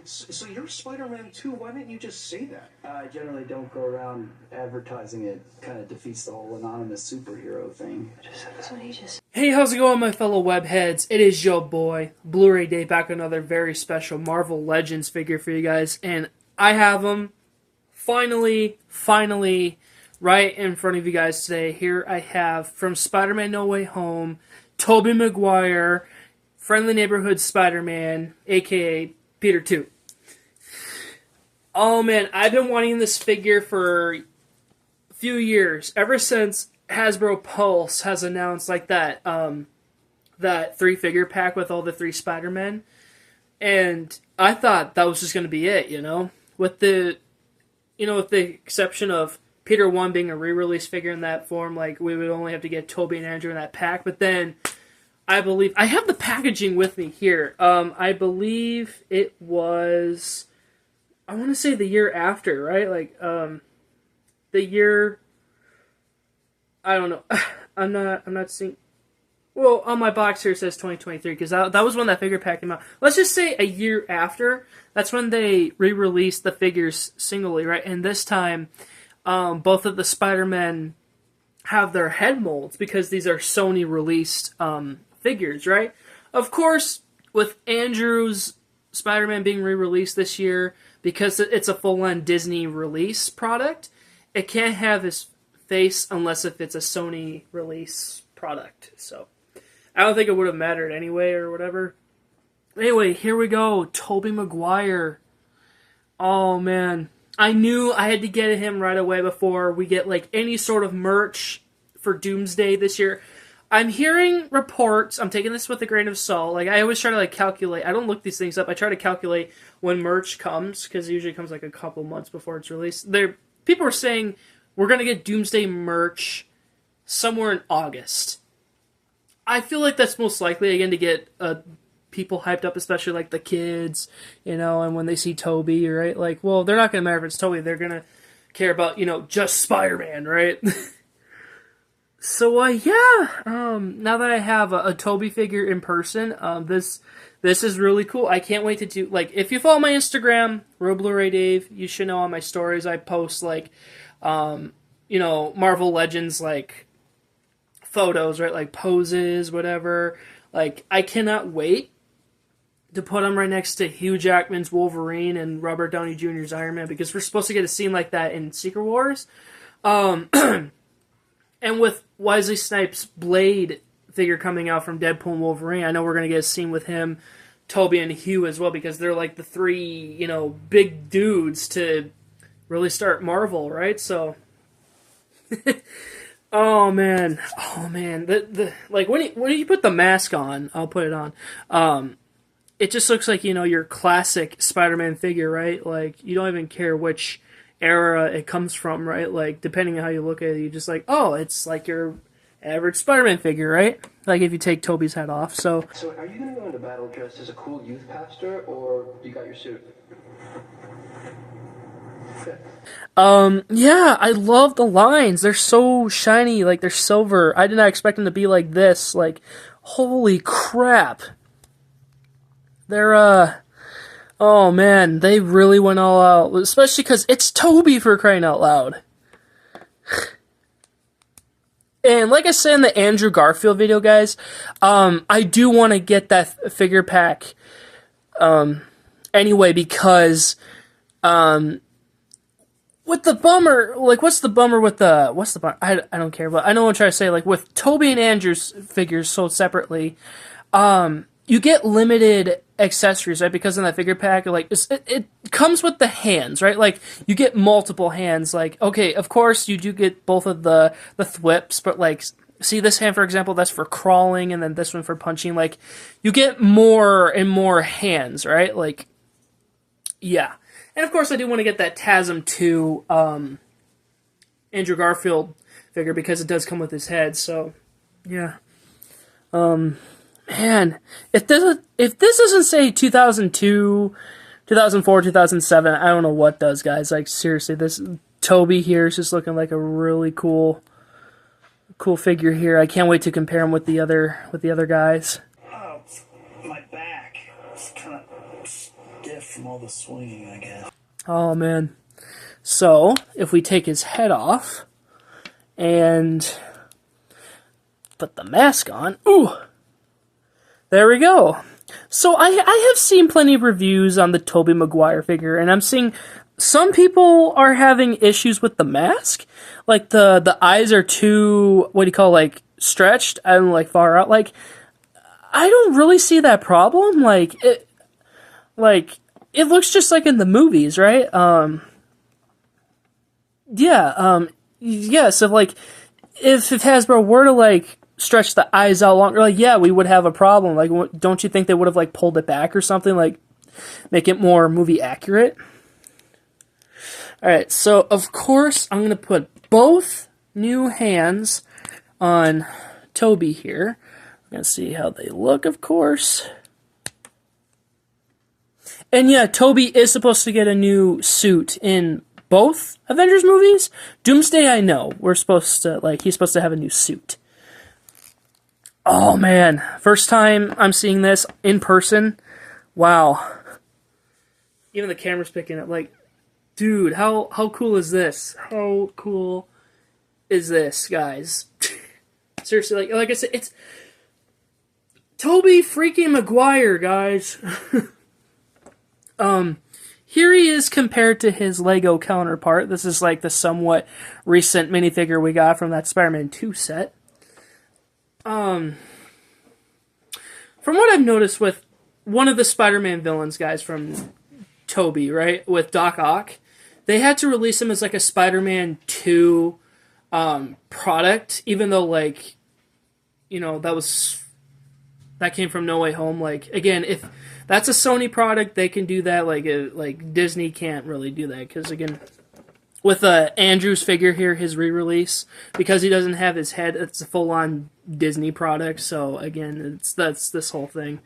So you're Spider-Man too? Why didn't you just say that? I generally don't go around advertising it. Kind of defeats the whole anonymous superhero thing. That's what he just... Hey, how's it going, my fellow webheads? It is your boy, Blu-rayDave, back with another very special Marvel Legends figure for you guys, and I have them finally, right in front of you guys today. Here I have, from Spider-Man No Way Home, Tobey Maguire, Friendly Neighborhood Spider-Man, aka Peter 2. Oh man, I've been wanting this figure for a few years, ever since Hasbro Pulse has announced like that that 3-figure pack with all the 3 Spider-Men, and I thought that was just going to be it, with the exception of Peter 1 being a re-release figure in that form, like we would only have to get Tobey and Andrew in that pack. But then I believe I have the packaging with me here. I believe it was, I want to say the year after, right? Like the year, I don't know. I'm not seeing. Well, on my box here it says 2023 because that was when that figure pack came out. Let's just say a year after. That's when they re-released the figures singly, right? And this time, both of the Spider-Men have their head molds because these are Sony released figures, right? Of course, with Andrew's Spider-Man being re-released this year, because it's a full-on Disney release product, it can't have his face unless if it's a Sony release product. So I don't think it would have mattered anyway or whatever. Anyway, here we go. Tobey Maguire. Oh man, I knew I had to get him right away before we get like any sort of merch for Doomsday this year. I'm hearing reports. I'm taking this with a grain of salt. Like I always try to calculate. I don't look these things up. I try to calculate when merch comes because it usually comes like a couple months before it's released. People are saying we're going to get Doomsday merch somewhere in August. I feel like that's most likely, again, to get people hyped up, especially like the kids, and when they see Tobey, right? Like, well, they're not going to matter if it's Tobey. They're going to care about, just Spider-Man, right? So, now that I have a Tobey figure in person, this is really cool. I can't wait to do, if you follow my Instagram, Blu-rayDave, you should know on my stories I post, Marvel Legends, photos, right? Like poses, whatever. I cannot wait to put them right next to Hugh Jackman's Wolverine and Robert Downey Jr.'s Iron Man, because we're supposed to get a scene like that in Secret Wars. And with Wesley Snipes' Blade figure coming out from Deadpool and Wolverine, I know we're going to get a scene with him, Tobey, and Hugh as well, because they're the 3, big dudes to really start Marvel, right? So, oh man, when you put the mask on, I'll put it on. It just looks like your classic Spider-Man figure, right? You don't even care which era it comes from, right? Depending on how you look at it, you just oh, it's like your average Spider-Man figure, right? If you take Tobey's head off. So are you gonna go into battle dressed as a cool youth pastor, or you got your suit? Yeah, I love the lines. They're so shiny, they're silver. I did not expect them to be like this. Holy crap. They're, oh man, they really went all out. Especially because it's Tobey, for crying out loud. And like I said in the Andrew Garfield video, guys, I do want to get that figure pack, anyway, because, with the bummer, what's the bummer with what's the bummer? I don't care, but I know what I'm trying to say. With Tobey and Andrew's figures sold separately, you get limited accessories, right? Because in that figure pack, it comes with the hands, right? You get multiple hands. Okay, of course you do get both of the thwips, but see this hand, for example, that's for crawling, and then this one for punching. You get more and more hands, right? Yeah. And of course I do want to get that TASM 2 Andrew Garfield figure, because it does come with his head, so yeah. Man, if this doesn't say 2002, 2004, 2007, I don't know what does, guys. Seriously, this Tobey here is just looking like a really cool figure here. I can't wait to compare him with the other guys. Oh, my back. It's kind of stiff from all the swinging, I guess. Oh, man. So, if we take his head off and put the mask on, ooh, there we go. So, I have seen plenty of reviews on the Tobey Maguire figure, and I'm seeing some people are having issues with the mask. Like, the eyes are too, what do you call, like, stretched and, like, far out. Like, I don't really see that problem. It looks just like in the movies, right? So, like, if Hasbro were to, like, stretch the eyes out longer, like, yeah, we would have a problem. Like, don't you think they would have, like, pulled it back or something? Like, make it more movie accurate? Alright, so, of course, I'm going to put both new hands on Tobey here. I'm going to see how they look, of course. And yeah, Tobey is supposed to get a new suit in both Avengers movies. Doomsday, I know. He's supposed to have a new suit. Oh man, first time I'm seeing this in person. Wow. Even the camera's picking up. Like, dude, how cool is this? How cool is this, guys? Seriously, like I said, it's Tobey freaking Maguire, guys. Here he is compared to his Lego counterpart. This is like the somewhat recent minifigure we got from that Spider-Man 2 set. From what I've noticed with one of the Spider-Man villains, guys, from Tobey, right, with Doc Ock, they had to release him as like a Spider-Man 2 product, even though, like, you know, that came from No Way Home. Like, again, if that's a Sony product, they can do that. Like Disney can't really do that, because again, with Andrew's figure here, his re-release, because he doesn't have his head, it's a full-on Disney product. So again, that's this whole thing.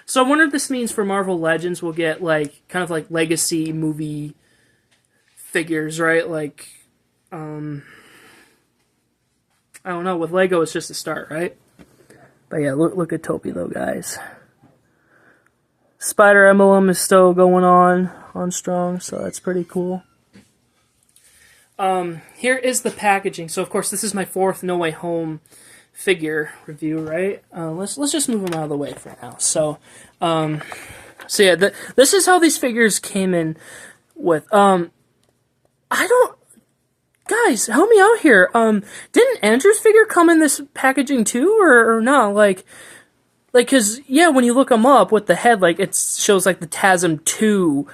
So I wonder if this means for Marvel Legends we'll get like kind of like legacy movie figures, right? Like, I don't know. With Lego, it's just a start, right? But yeah, look at Tobey though, guys. Spider emblem is still going on strong, so that's pretty cool. Here is the packaging. So of course, this is my 4th No Way Home figure review, right? Let's just move them out of the way for now. So yeah, this is how these figures came in with. Guys, help me out here. Didn't Andrew's figure come in this packaging too, or no? Like, cause yeah, when you look them up with the head, like it shows like the TASM 2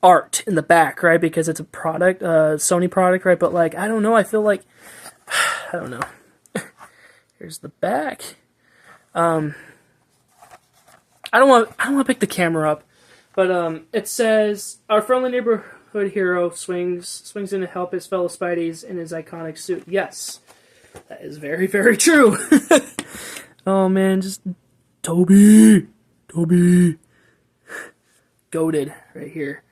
art in the back, right? Because it's a product, Sony product, right? But like, I don't know. I feel like, I don't know. Here's the back. I don't want to pick the camera up, but it says our friendly neighborhood hero swings in to help his fellow Spideys in his iconic suit. Yes, that is very, very true. Oh man, just Tobey, goated right here.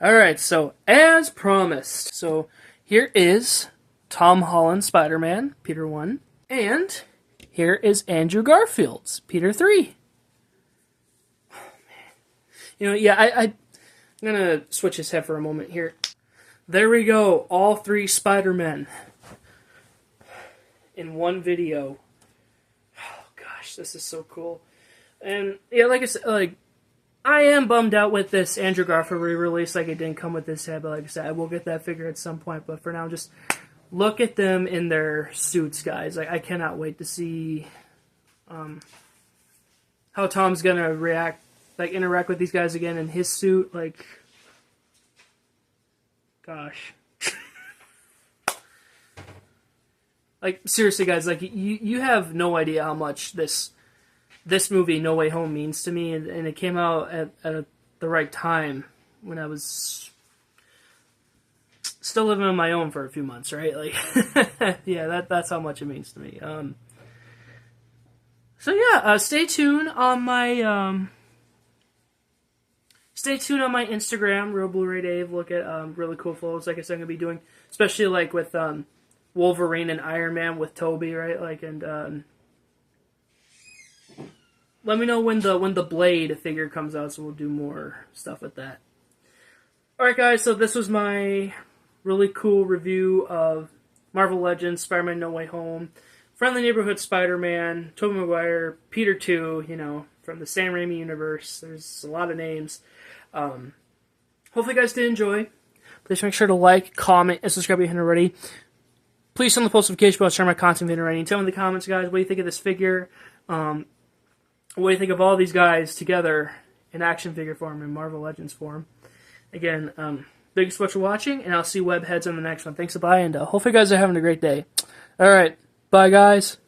All right, so as promised, so here is Tom Holland Spider-Man, Peter 1, and here is Andrew Garfield's Peter 3. Oh man, you know, yeah, I'm gonna switch his head for a moment here. There we go, all 3 Spider-Men in one video. Oh gosh, this is so cool. And yeah, like I said, like I am bummed out with this Andrew Garfield re-release. Like it didn't come with this head, but like I said, I will get that figure at some point. But for now, just look at them in their suits, guys. Like I cannot wait to see how Tom's gonna interact with these guys again in his suit. Like, gosh. Like, seriously, guys, like, you have no idea how much this movie, No Way Home, means to me, and it came out at the right time when I was still living on my own for a few months, right? Like, yeah, that's how much it means to me. So yeah, stay tuned on my Instagram, Real Blu-rayDave. Look at really cool photos. Like I said, I'm gonna be doing, especially like with Wolverine and Iron Man with Tobey, right? Like, and let me know when the Blade figure comes out, so we'll do more stuff with that. Alright guys, so this was my really cool review of Marvel Legends, Spider-Man No Way Home, Friendly Neighborhood Spider-Man, Tobey Maguire, Peter 2, from the Sam Raimi universe. There's a lot of names. Hopefully you guys did enjoy. Please make sure to like, comment, and subscribe if you haven't already. Please turn on the post notification bell, share my content if you haven't already. Tell me in the comments, guys, what do you think of this figure? What do you think of all these guys together in action figure form, in Marvel Legends form? Again, thanks so much for watching, and I'll see Webheads on the next one. Thanks a bye, and hopefully you guys are having a great day. Alright, bye guys.